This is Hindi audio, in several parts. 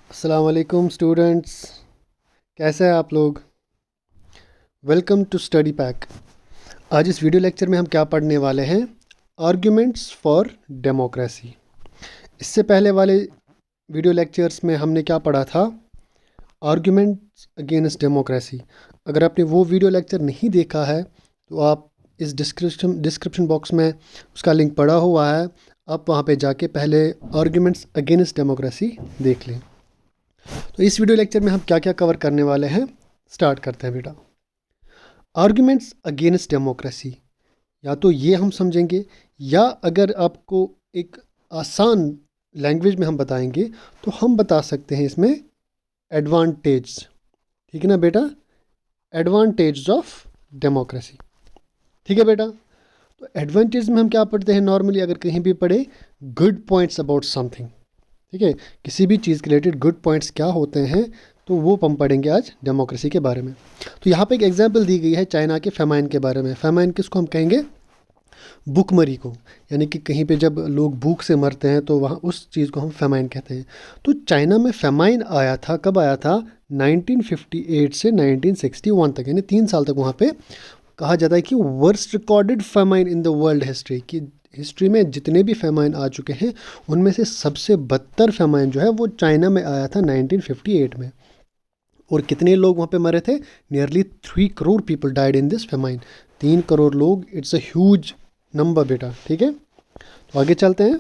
अस्सलाम वालेकुम स्टूडेंट्स, कैसे हैं आप लोग। Welcome to study pack. आज इस वीडियो लेक्चर में हम क्या पढ़ने वाले हैं, आर्ग्यूमेंट्स फॉर डेमोक्रेसी। इससे पहले वाले वीडियो लेक्चर्स में हमने क्या पढ़ा था, आर्ग्यूमेंट्स अगेंस्ट डेमोक्रेसी। अगर आपने वो वीडियो लेक्चर नहीं देखा है तो आप इस डिस्क्रिप्शन बॉक्स में उसका लिंक पड़ा हुआ है, आप वहाँ पे जाके पहले आर्ग्यूमेंट्स अगेंस्ट डेमोक्रेसी देख लें। तो इस वीडियो लेक्चर में हम क्या क्या कवर करने वाले हैं, स्टार्ट करते हैं बेटा। आर्ग्यूमेंट्स अगेंस्ट डेमोक्रेसी, या तो ये हम समझेंगे, या अगर आपको एक आसान लैंग्वेज में हम बताएंगे तो हम बता सकते हैं इसमें एडवांटेज। ठीक है ना बेटा, एडवांटेज ऑफ डेमोक्रेसी। ठीक है बेटा। तो एडवांटेज में हम क्या पढ़ते हैं नॉर्मली, अगर कहीं भी पढ़े, गुड पॉइंट्स अबाउट समथिंग। ठीक है, किसी भी चीज़ के रिलेटेड गुड पॉइंट्स क्या होते हैं तो वो हम पढ़ेंगे आज डेमोक्रेसी के बारे में। तो यहाँ पे एक एग्जांपल दी गई है चाइना के फेमाइन के बारे में। फेमाइन किसको हम कहेंगे, भूखमरी को, यानी कि कहीं पे जब लोग भूख से मरते हैं तो वहाँ उस चीज़ को हम फेमाइन कहते हैं। तो चाइना में फेमाइन आया था, कब आया था, 1958 से 1961 तक, यानी 3 साल तक वहाँ पे। कहा जाता है कि worst recorded famine in the world history, की हिस्ट्री में जितने भी फेमाइन आ चुके हैं उनमें से सबसे बदतर फेमाइन जो है वो चाइना में आया था 1958 में। और कितने लोग वहाँ पे मरे थे, nearly 3 crore people died in this famine. 3 crore लोग, इट्स अ ह्यूज नंबर बेटा। ठीक है, तो आगे चलते हैं।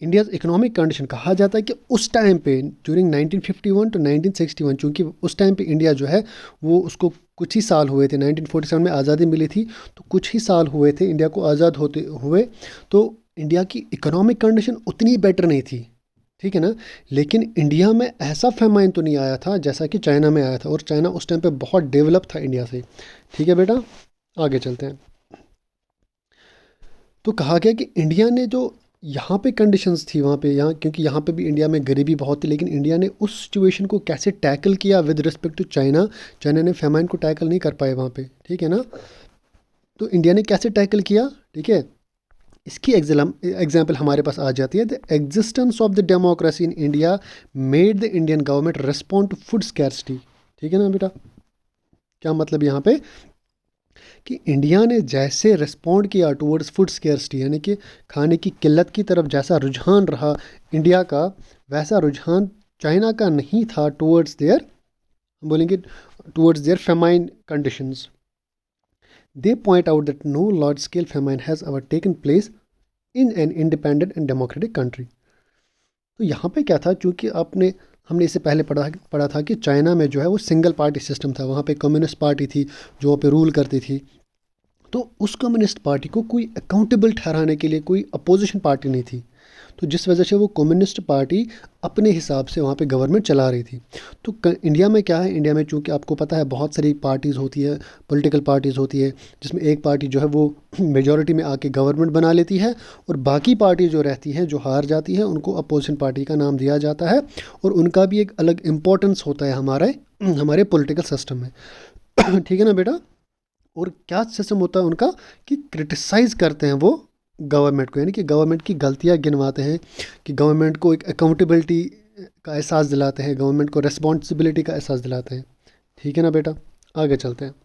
इंडियाज़ इकोनॉमिक कंडीशन, कहा जाता है कि उस टाइम पे ड्यूरिंग 1951 टू 1961, चूँकि उस टाइम पे इंडिया जो है वो उसको कुछ ही साल हुए थे, 1947 में आज़ादी मिली थी तो कुछ ही साल हुए थे इंडिया को आज़ाद होते हुए। तो इंडिया की इकोनॉमिक कंडीशन उतनी बेटर नहीं थी, ठीक है ना। लेकिन इंडिया में ऐसा फेमाइन तो नहीं आया था जैसा कि चाइना में आया था, और चाइना उस टाइम पे बहुत डेवलप था इंडिया से। ठीक है बेटा, आगे चलते हैं। तो कहा गया कि इंडिया ने जो यहाँ पे कंडीशंस थी वहाँ पे, यहाँ क्योंकि यहाँ पे भी इंडिया में गरीबी बहुत थी, लेकिन इंडिया ने उस सिचुएशन को कैसे टैकल किया with respect to China. China ने फेमाइन को टैकल नहीं कर पाए वहाँ पे, ठीक है ना। तो इंडिया ने कैसे टैकल किया, ठीक है, इसकी एग्जाम्पल हमारे पास आ जाती है। The existence of the democracy in India made the Indian government respond to food scarcity. ठीक है ना बेटा, क्या मतलब यहाँ पे कि इंडिया ने जैसे रिस्पॉन्ड किया टूवर्ड्स फूड स्केर्सिटी, यानी कि खाने की किल्लत की तरफ जैसा रुझान रहा इंडिया का, वैसा रुझान चाइना का नहीं था टूवर्ड्स देयर, बोलेंगे towards their famine conditions. They point out that no large scale famine has ever taken place in an independent and democratic country. तो यहाँ पे क्या था, चूँकि आपने हमने इससे पहले पढ़ा था कि चाइना में जो है वो सिंगल पार्टी सिस्टम था, वहाँ पे कम्युनिस्ट पार्टी थी जो वहाँ पे रूल करती थी। तो उस कम्युनिस्ट पार्टी को कोई अकाउंटेबल ठहराने के लिए कोई अपोजिशन पार्टी नहीं थी, तो जिस वजह से वो कम्युनिस्ट पार्टी अपने हिसाब से वहाँ पे गवर्नमेंट चला रही थी। तो इंडिया में क्या है, इंडिया में चूँकि आपको पता है बहुत सारी पार्टीज़ होती है, पॉलिटिकल पार्टीज़ होती है, जिसमें एक पार्टी जो है वो मेजॉरिटी में आके गवर्नमेंट बना लेती है, और बाकी पार्टी जो रहती हैं जो हार जाती है उनको अपोजिशन पार्टी का नाम दिया जाता है, और उनका भी एक अलग इम्पोर्टेंस होता है हमारे हमारे पॉलिटिकल सिस्टम में। ठीक है ना बेटा। और क्या सिस्टम होता है उनका कि क्रिटिसाइज़ करते हैं वो गवर्नमेंट को, यानी कि गवर्नमेंट की गलतियां गिनवाते हैं, कि गवर्नमेंट को एक अकाउंटेबिलिटी का एहसास दिलाते हैं, गवर्नमेंट को रिस्पॉन्सिबिलिटी का एहसास दिलाते हैं। ठीक है ना बेटा, आगे चलते हैं।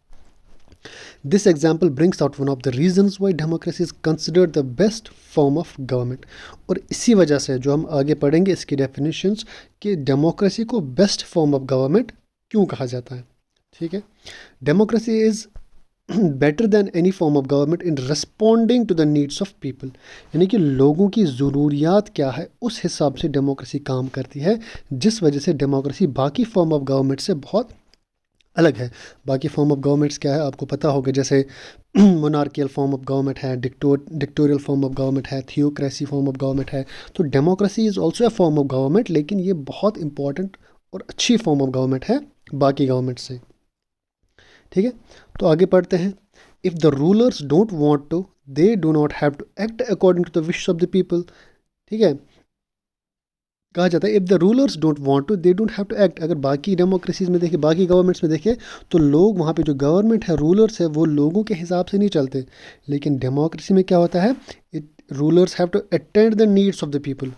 This example brings out one of the reasons why democracy is considered the best form of government. और इसी वजह से जो हम आगे पढ़ेंगे इसकी डेफिनेशंस, कि डेमोक्रेसी को बेस्ट फॉर्म ऑफ गवर्नमेंट क्यों कहा जाता है। ठीक है, democracy is better than any form of government in responding to the needs of people, यानी कि लोगों की ज़रूरियात क्या है उस हिसाब से डेमोक्रेसी काम करती है, जिस वजह से डेमोक्रेसी बाकी फॉर्म ऑफ गवर्नमेंट से बहुत अलग है। बाकी फॉर्म ऑफ गवर्नमेंट्स क्या है आपको पता होगा, जैसे मोनार्कियल फॉर्म ऑफ गवर्नमेंट है, डिक्टोरियल फॉर्म ऑफ गवर्नमेंट है, थियोक्रेसी फॉर्म ऑफ गवर्नमेंट है। तो democracy is also a form of government, लेकिन ये बहुत इंपॉर्टेंट और अच्छी फॉर्म ऑफ गवर्नमेंट है बाकी गवर्नमेंट से। ठीक है, तो आगे पढ़ते हैं। If the rulers don't want to, they do not have to act according to the wish of the people. ठीक है, कहा जाता है if the rulers don't want to, they don't have to act. अगर बाकी डेमोक्रेसीज में देखें, बाकी गवर्नमेंट्स में देखें, तो लोग वहाँ पे जो गवर्नमेंट है, रूलर्स है, वो लोगों के हिसाब से नहीं चलते। लेकिन डेमोक्रेसी में क्या होता है, it rulers have to attend the needs of the people.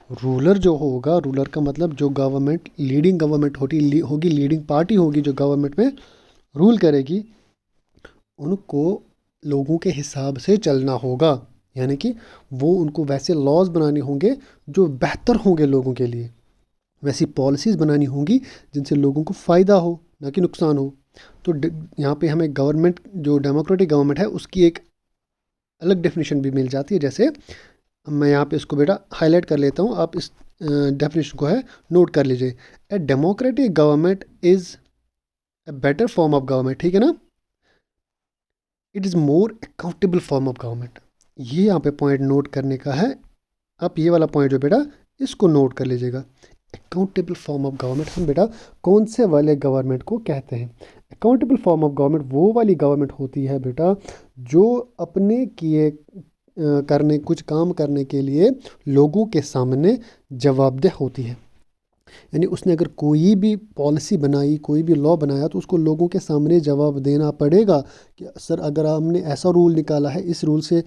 Ruler जो होगा, रूलर का मतलब जो गवर्नमेंट, लीडिंग गवर्नमेंट होगी, लीडिंग पार्टी होगी जो गवर्नमेंट में रूल करेगी, उनको लोगों के हिसाब से चलना होगा। यानी कि वो उनको वैसे लॉज बनाने होंगे जो बेहतर होंगे लोगों के लिए, वैसी पॉलिसीज़ बनानी होंगी जिनसे लोगों को फ़ायदा हो, ना कि नुकसान हो। तो यहाँ पे हमें गवर्नमेंट, जो डेमोक्रेटिक गवर्नमेंट है, उसकी एक अलग डेफिनेशन भी मिल जाती है। जैसे मैं यहाँ पे इसको बेटा हाईलाइट कर लेता हूँ, आप इस डेफिनेशन को है नोट कर लीजिए। A democratic government is a better form of government, ठीक है ना। It is more accountable form of government. ये यहाँ पे पॉइंट नोट करने का है। आप ये वाला पॉइंट जो बेटा इसको नोट कर लीजिएगा। अकाउंटेबल फॉर्म ऑफ गवर्नमेंट हम बेटा कौन से वाले गवर्नमेंट को कहते हैं? अकाउंटेबल फॉर्म ऑफ गवर्नमेंट वो वाली गवर्नमेंट होती है बेटा जो अपने किए करने, कुछ काम करने के लिए लोगों के सामने जवाबदेह होती है। यानी उसने अगर कोई भी पॉलिसी बनाई, कोई भी लॉ बनाया, तो उसको लोगों के सामने जवाब देना पड़ेगा कि सर अगर हमने ऐसा रूल निकाला है, इस रूल से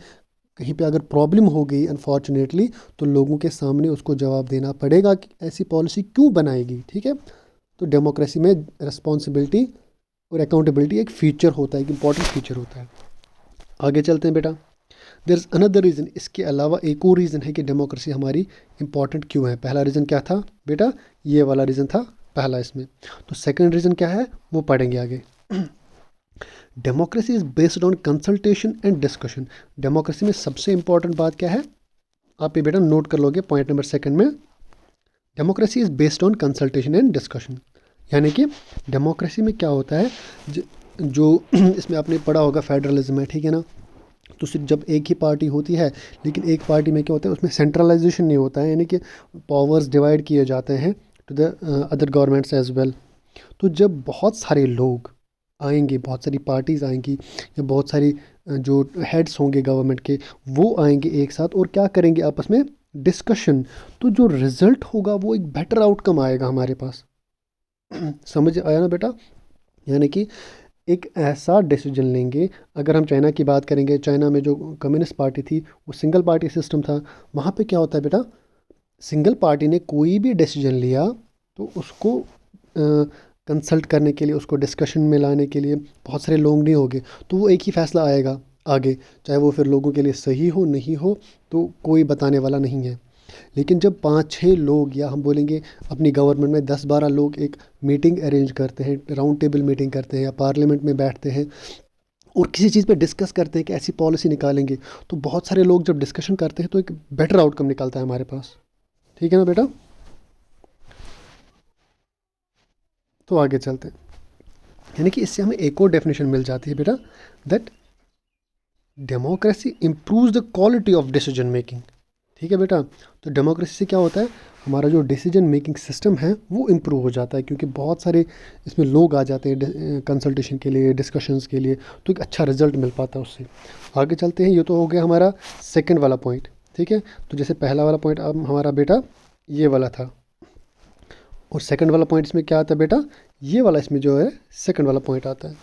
कहीं पे अगर प्रॉब्लम हो गई अनफॉर्चुनेटली, तो लोगों के सामने उसको जवाब देना पड़ेगा कि ऐसी पॉलिसी क्यों बनाएगी, ठीक है। तो डेमोक्रेसी में रिस्पॉन्सिबिलिटी और अकाउंटेबिलिटी एक फ़ीचर होता है, एक इम्पॉर्टेंट फ़ीचर होता है। आगे चलते हैं बेटा। देयर इज़ अनदर रीज़न, इसके अलावा एक और रीज़न है कि डेमोक्रेसी हमारी इंपॉर्टेंट क्यों है। पहला रीज़न क्या था बेटा? ये वाला रीज़न था पहला इसमें। तो सेकंड रीज़न क्या है वो पढ़ेंगे आगे। Democracy is based on consultation and discussion. Democracy में सबसे इंपॉर्टेंट बात क्या है, आप ये बेटा नोट कर लोगे पॉइंट नंबर सेकंड में। Democracy is based on consultation and discussion. यानी कि डेमोक्रेसी में क्या होता है, जो इसमें आपने पढ़ा होगा फेडरलिज्म है, ठीक है ना। तो सिर्फ जब एक ही पार्टी होती है, लेकिन एक पार्टी में क्या होता है, उसमें सेंट्रलाइजेशन नहीं होता है, यानी कि पावर्स डिवाइड किए जाते हैं to the other governments as well. तो जब बहुत सारे लोग आएंगे, बहुत सारी पार्टीज़ आएंगी, या बहुत सारी जो हेड्स होंगे गवर्नमेंट के, वो आएंगे एक साथ और क्या करेंगे आपस में डिस्कशन, तो जो रिज़ल्ट होगा वो एक बेटर आउटकम आएगा हमारे पास। समझ आया ना बेटा? यानी कि एक ऐसा डिसीजन लेंगे। अगर हम चाइना की बात करेंगे, चाइना में जो कम्युनिस्ट पार्टी थी वो सिंगल पार्टी सिस्टम था। वहाँ पे क्या होता है बेटा, सिंगल पार्टी ने कोई भी डिसीजन लिया तो उसको कंसल्ट करने के लिए, उसको डिस्कशन में लाने के लिए बहुत सारे लोग नहीं होंगे, तो वो एक ही फैसला आएगा आगे, चाहे वो फिर लोगों के लिए सही हो नहीं हो तो कोई बताने वाला नहीं है। लेकिन जब 5-6 लोग, या हम बोलेंगे अपनी गवर्नमेंट में 10-12 लोग एक मीटिंग अरेंज करते हैं, राउंड टेबल मीटिंग करते हैं, या पार्लियामेंट में बैठते हैं और किसी चीज़ पे डिस्कस करते हैं कि ऐसी पॉलिसी निकालेंगे, तो बहुत सारे लोग जब डिस्कशन करते हैं तो एक बेटर आउटकम निकलता है हमारे पास, ठीक है ना बेटा। तो आगे चलते हैं। यानी कि इससे हमें एक और डेफिनेशन मिल जाती है बेटा, that democracy improves the quality of decision making. ठीक है बेटा। तो डेमोक्रेसी से क्या होता है, हमारा जो डिसीजन मेकिंग सिस्टम है वो इम्प्रूव हो जाता है, क्योंकि बहुत सारे इसमें लोग आ जाते हैं कंसल्टेशन के लिए, डिस्कशंस के लिए, तो एक अच्छा रिजल्ट मिल पाता है उससे। आगे चलते हैं। ये तो हो गया हमारा सेकंड वाला पॉइंट, ठीक है। तो जैसे पहला वाला पॉइंट अब हमारा बेटा ये वाला था, और सेकंड वाला पॉइंट इसमें क्या आता है बेटा, ये वाला इसमें जो है सेकंड वाला पॉइंट आता है।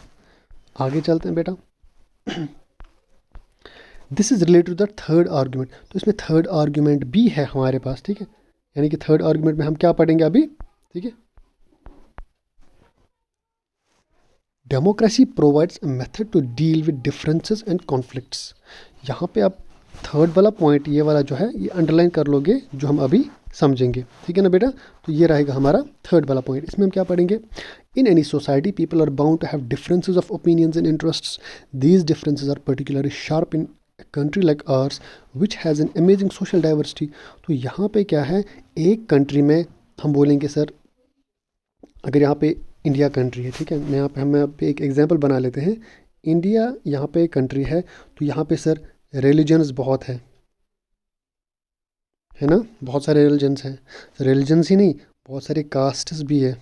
आगे चलते हैं बेटा। This is related to the third argument. तो इसमें थर्ड आर्ग्यूमेंट भी है हमारे पास, ठीक है। यानी कि थर्ड आर्ग्यूमेंट में हम क्या पढ़ेंगे अभी, ठीक है। Democracy provides a method to deal with differences and conflicts. यहाँ पे आप थर्ड वाला पॉइंट, ये वाला जो है, ये अंडरलाइन कर लोगे जो हम अभी समझेंगे, ठीक है ना बेटा। तो ये रहेगा हमारा थर्ड वाला पॉइंट। इसमें हम क्या पढ़ेंगे, in any society people are bound to have differences of opinions and interests. These differences are particularly sharp in country like ours which has an amazing social diversity. तो यहाँ पे क्या है, एक कंट्री में हम बोलेंगे सर, अगर यहाँ पे इंडिया कंट्री है, ठीक है, मैं यहाँ पे एक एग्जांपल बना लेते हैं। इंडिया यहाँ पे कंट्री है, तो यहाँ पे सर रिलीजन्स बहुत है ना, बहुत सारे रिलीजन्स हैं। रिलीजन्स ही नहीं, बहुत सारे कास्ट्स भी है,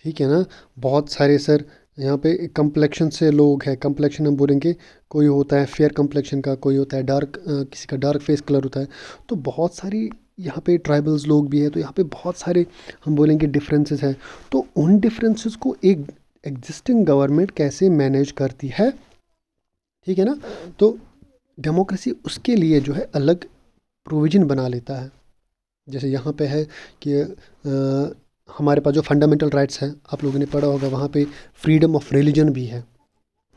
ठीक है ना। बहुत सारे सर यहाँ पे कम्प्लेक्शन से लोग हैं। कम्प्लेक्शन हम बोलेंगे, कोई होता है फेयर कम्प्लेक्शन का, कोई होता है डार्क, किसी का डार्क फेस कलर होता है। तो बहुत सारी यहाँ पे ट्राइबल्स लोग भी हैं, तो यहाँ पे बहुत सारे हम बोलेंगे डिफरेंसेस हैं। तो उन डिफरेंसेस को एक एग्जिस्टिंग गवर्नमेंट कैसे मैनेज करती है, ठीक है ना। तो डेमोक्रेसी उसके लिए जो है अलग प्रोविजन बना लेता है, जैसे यहाँ पे है कि हमारे पास जो फंडामेंटल राइट्स हैं, आप लोगों ने पढ़ा होगा, वहाँ पे फ्रीडम ऑफ रिलीजन भी है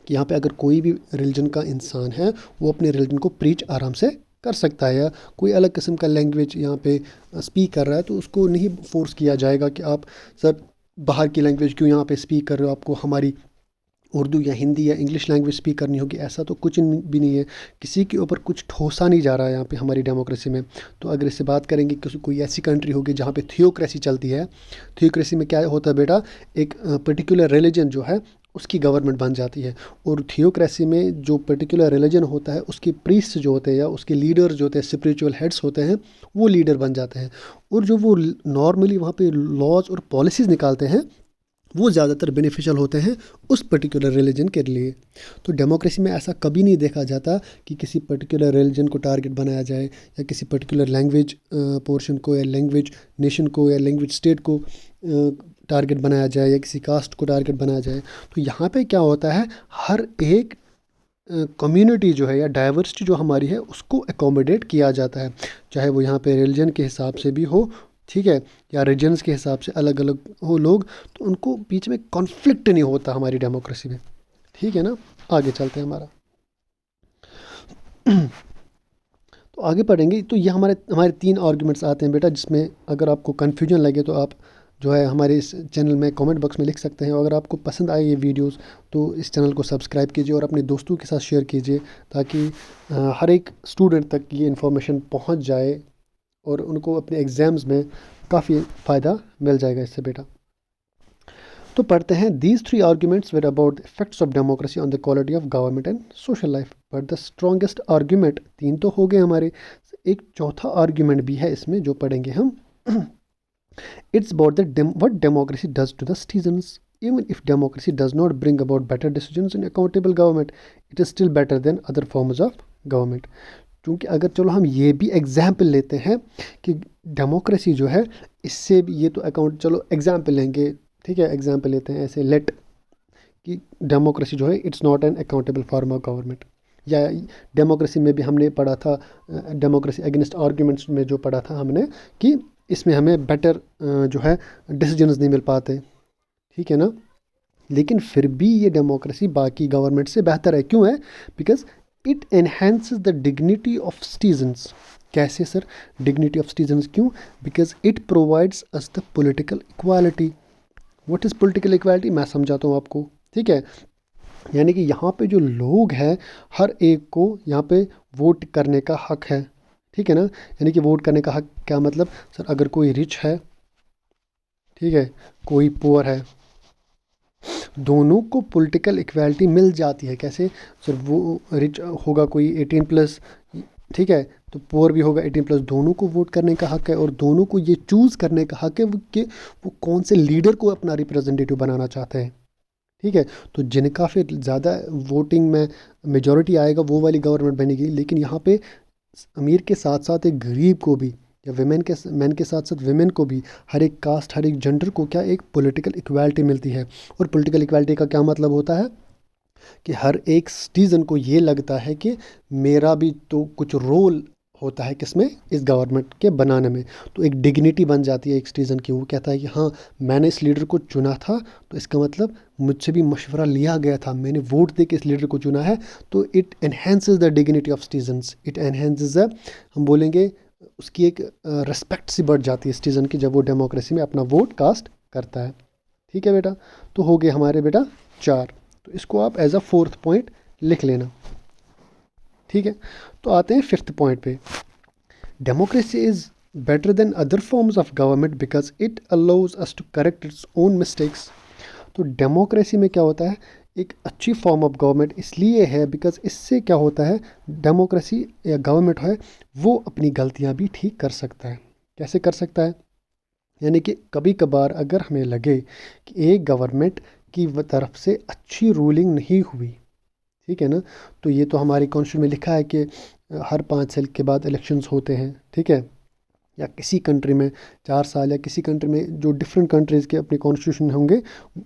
कि यहाँ पे अगर कोई भी रिलीजन का इंसान है वो अपने रिलीजन को प्रीच आराम से कर सकता है, या कोई अलग किस्म का लैंग्वेज यहाँ पे स्पीक कर रहा है तो उसको नहीं फोर्स किया जाएगा कि आप सर बाहर की लैंग्वेज क्यों यहाँ पे स्पीक कर रहे हो, आपको हमारी उर्दू या हिंदी या इंग्लिश लैंग्वेज स्पीक करनी होगी। ऐसा तो कुछ भी नहीं है, किसी के ऊपर कुछ ठोसा नहीं जा रहा है यहाँ पे हमारी डेमोक्रेसी में। तो अगर इससे बात करेंगे कि कोई ऐसी कंट्री होगी जहाँ पे थियोक्रेसी चलती है, थियोक्रेसी में क्या होता है बेटा, एक पर्टिकुलर रिलीजन जो है उसकी गवर्नमेंट बन जाती है, और थियोक्रेसी में जो पर्टिकुलर रिलीजन होता है उसके प्रीस्ट जो होते हैं या उसके लीडर जो होते हैं, स्पिरिचुअल हेड्स होते हैं, वो लीडर बन जाते हैं, और जो वो नॉर्मली वहाँ पे लॉज और पॉलिसीज़ निकालते हैं वो ज़्यादातर बेनिफिशियल होते हैं उस पर्टिकुलर रिलीजन के लिए। तो डेमोक्रेसी में ऐसा कभी नहीं देखा जाता कि किसी पर्टिकुलर रिलीजन को टारगेट बनाया जाए, या किसी पर्टिकुलर लैंग्वेज पोर्शन को, या लैंग्वेज नेशन को, या लैंग्वेज स्टेट को टारगेट बनाया जाए, या किसी कास्ट को टारगेट बनाया जाए। तो यहाँ पे क्या होता है, हर एक कम्युनिटी जो है या डाइवर्सिटी जो हमारी है उसको एकोमोडेट किया जाता है, चाहे वो यहाँ पे रिलीजन के हिसाब से भी हो, ठीक है, या रीजन्स के हिसाब से अलग अलग हो लोग, तो उनको बीच में कॉन्फ्लिक्ट नहीं होता हमारी डेमोक्रेसी में, ठीक है ना। आगे चलते हैं हमारा तो आगे पढ़ेंगे। तो ये हमारे हमारे 3 आर्गुमेंट्स आते हैं बेटा, जिसमें अगर आपको कन्फ्यूजन लगे तो आप जो है हमारे इस चैनल में कमेंट बॉक्स में लिख सकते हैं। और अगर आपको पसंद आए ये वीडियोस तो इस चैनल को सब्सक्राइब कीजिए और अपने दोस्तों के साथ शेयर कीजिए, ताकि हर एक स्टूडेंट तक ये इन्फॉर्मेशन पहुंच जाए और उनको अपने एग्ज़ाम्स में काफ़ी फ़ायदा मिल जाएगा इससे बेटा। तो पढ़ते हैं, these 3 arguments were about the effects of democracy on the quality of government and social life. But the strongest argument, 3 तो हो गए हमारे, एक चौथा आर्ग्यूमेंट भी है इसमें जो पढ़ेंगे हम। It's about the what democracy does to the citizens. Even if democracy does not bring about better decisions and accountable government, it is still better than other forms of government. क्योंकि अगर चलो हम ये भी एग्जाम्पल लेते हैं कि डेमोक्रेसी जो है इससे भी, ये तो अकाउंट, चलो एग्जाम्पल लेंगे, ठीक है, एग्जाम्पल लेते हैं ऐसे, लेट कि डेमोक्रेसी जो है it's not an accountable form of government. या डेमोक्रेसी में भी हमने पढ़ा था, डेमोक्रेसी अगेंस्ट आर्ग्यूमेंट्स में जो पढ़ा था हमने, कि इसमें हमें बेटर जो है डिसीजंस नहीं मिल पाते, ठीक है ना। लेकिन फिर भी ये डेमोक्रेसी बाकी गवर्नमेंट से बेहतर है। क्यों है? Because it enhances the dignity of citizens. कैसे सर डिग्निटी ऑफ सिटीजन्स? क्यों? Because it provides us the political equality. What is political equality? मैं समझाता हूँ आपको, ठीक है। यानी कि यहाँ पे जो लोग हैं हर एक को यहाँ पे वोट करने का हक है, ठीक है ना। यानी कि वोट करने का हक क्या मतलब सर? अगर कोई रिच है, ठीक है, कोई पुअर है, दोनों को पॉलिटिकल इक्वालिटी मिल जाती है। कैसे सर? वो रिच होगा कोई 18+, ठीक है, तो पुअर भी होगा 18+, दोनों को वोट करने का हक है, और दोनों को ये चूज़ करने का हक है कि वो कौन से लीडर को अपना रिप्रेजेंटेटिव बनाना चाहते हैं, ठीक है। तो जिनका फिर ज़्यादा वोटिंग में मेजॉरिटी आएगा वो वाली गवर्नमेंट बनेगी। लेकिन यहाँ पे अमीर के साथ साथ एक गरीब को भी, या मैन के साथ साथ विमेन को भी, हर एक कास्ट, हर एक जेंडर को क्या एक पॉलिटिकल इक्वालिटी मिलती है। और पॉलिटिकल इक्वालिटी का क्या मतलब होता है कि हर एक सिटीज़न को ये लगता है कि मेरा भी तो कुछ रोल होता है किसमें, इस गवर्नमेंट के बनाने में। तो एक डिग्निटी बन जाती है एक सिटीज़न की। वो कहता है कि हाँ, मैंने इस लीडर को चुना था, तो इसका मतलब मुझसे भी मशवरा लिया गया था, मैंने वोट दे के इस लीडर को चुना है। तो it enhances the dignity of citizens, it enhances the, हम बोलेंगे उसकी एक रिस्पेक्ट सी बढ़ जाती है सिटीज़न की, जब वो डेमोक्रेसी में अपना वोट कास्ट करता है, ठीक है बेटा। तो हो गए हमारे बेटा 4, तो इसको आप एज अ 4th पॉइंट लिख लेना, ठीक है। तो आते हैं 5th पॉइंट पे। Democracy is better than other forms of government because it allows us to correct its own mistakes. तो डेमोक्रेसी में क्या होता है, एक अच्छी फॉर्म ऑफ गवर्नमेंट इसलिए है बिकॉज इससे क्या होता है, डेमोक्रेसी या गवर्नमेंट है वो अपनी गलतियां भी ठीक कर सकता है। कैसे कर सकता है? यानी कि कभी कभार अगर हमें लगे कि एक गवर्नमेंट की तरफ से अच्छी रूलिंग नहीं हुई, ठीक है ना, तो ये तो हमारी कॉन्स्टिट्यूशन में लिखा है कि हर 5 साल के बाद इलेक्शंस होते हैं, ठीक है, या किसी कंट्री में 4 साल, या किसी कंट्री में जो डिफरेंट कंट्रीज़ के अपने कॉन्स्टिट्यूशन होंगे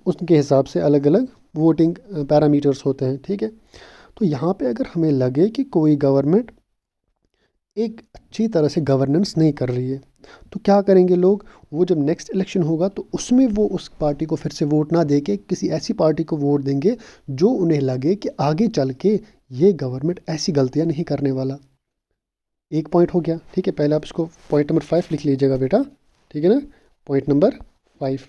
उसके हिसाब से अलग अलग वोटिंग पैरामीटर्स होते हैं, ठीक है। तो यहाँ पे अगर हमें लगे कि कोई गवर्नमेंट एक अच्छी तरह से गवर्नेंस नहीं कर रही है। तो क्या करेंगे लोग, वो जब नेक्स्ट इलेक्शन होगा तो उसमें वो उस पार्टी को फिर से वोट ना दे के किसी ऐसी पार्टी को वोट देंगे जो उन्हें लगे कि आगे चल के ये गवर्नमेंट ऐसी गलतियां नहीं करने वाला। एक पॉइंट हो गया, ठीक है। पहले आप इसको पॉइंट नंबर 5 लिख लीजिएगा बेटा, ठीक है ना। पॉइंट नंबर 5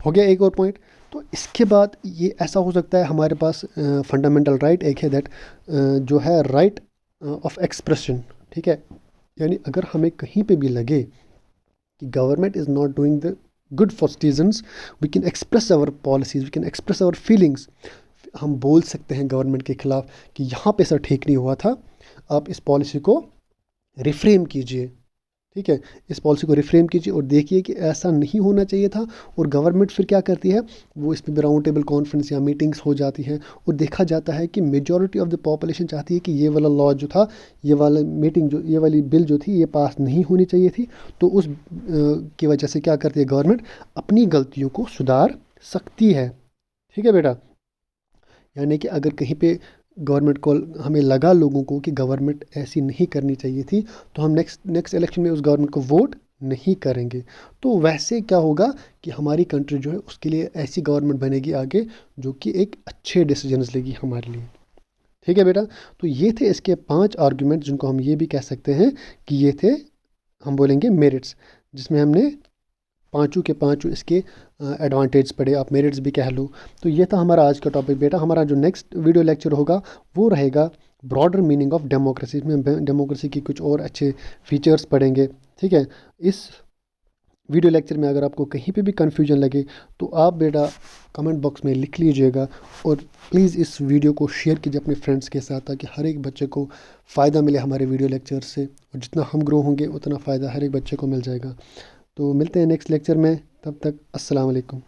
हो गया, एक और पॉइंट। तो इसके बाद ये ऐसा हो सकता है हमारे पास फंडामेंटल राइट एक है, दैट जो है राइट ऑफ एक्सप्रेशन, ठीक है। यानी अगर हमें कहीं पे भी लगे कि government is not doing the good for citizens, we can express our policies, we can express our feelings. हम बोल सकते हैं गवर्नमेंट के खिलाफ कि यहाँ पे सर ठीक नहीं हुआ था, आप इस पॉलिसी को रिफ्रेम कीजिए, ठीक है। इस पॉलिसी को रिफ्रेम कीजिए और देखिए कि ऐसा नहीं होना चाहिए था। और गवर्नमेंट फिर क्या करती है, वो इस पर राउंड टेबल कॉन्फ्रेंस या मीटिंग्स हो जाती हैं और देखा जाता है कि मेजॉरिटी ऑफ द पॉपुलेशन चाहती है कि ये वाला लॉ जो था, ये वाला मीटिंग जो, ये वाली बिल जो थी, ये पास नहीं होनी चाहिए थी। तो उस की वजह से क्या करती है गवर्नमेंट, अपनी गलतियों को सुधार सकती है, ठीक है बेटा। यानी कि अगर कहीं पे गवर्नमेंट को, हमें लगा लोगों को कि गवर्नमेंट ऐसी नहीं करनी चाहिए थी, तो हम नेक्स्ट इलेक्शन में उस गवर्नमेंट को वोट नहीं करेंगे। तो वैसे क्या होगा कि हमारी कंट्री जो है उसके लिए ऐसी गवर्नमेंट बनेगी आगे जो कि एक अच्छे डिसीजंस लेगी हमारे लिए, ठीक है बेटा। तो ये थे इसके 5 आर्ग्यूमेंट, जिनको हम ये भी कह सकते हैं कि ये थे, हम बोलेंगे मेरिट्स, जिसमें हमने पाँचों के पाँचों इसके एडवांटेज पढ़े, आप मेरिट्स भी कह लो। तो ये था हमारा आज का टॉपिक बेटा। हमारा जो नेक्स्ट वीडियो लेक्चर होगा वो रहेगा ब्रॉडर मीनिंग ऑफ डेमोक्रेसी, इसमें डेमोक्रेसी की कुछ और अच्छे फीचर्स पढ़ेंगे, ठीक है। इस वीडियो लेक्चर में अगर आपको कहीं पे भी कन्फ्यूजन लगे तो आप बेटा कमेंट बॉक्स में लिख लीजिएगा, और प्लीज़ इस वीडियो को शेयर कीजिए अपने फ्रेंड्स के साथ, ताकि हर एक बच्चे को फ़ायदा मिले हमारे वीडियो लेक्चर से। और जितना हम ग्रो होंगे उतना फ़ायदा हर एक बच्चे को मिल जाएगा। तो मिलते हैं नेक्स्ट लेक्चर में, तब तक अस्सलाम वालेकुम।